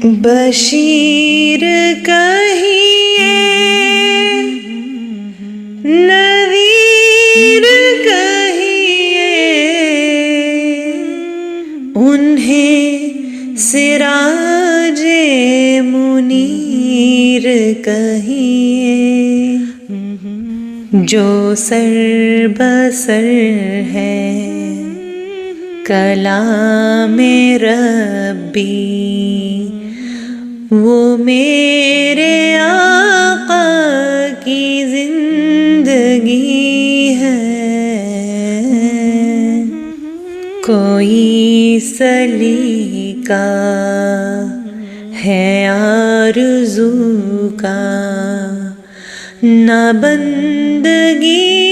بشیر کہیے نذیر کہیے انہیں سراج منیر کہیے، جو سر بسر ہے کلام ربی، وہ میرے آقا کی زندگی ہے۔ کوئی سلیقہ ہے آرزو کا، نہ بندگی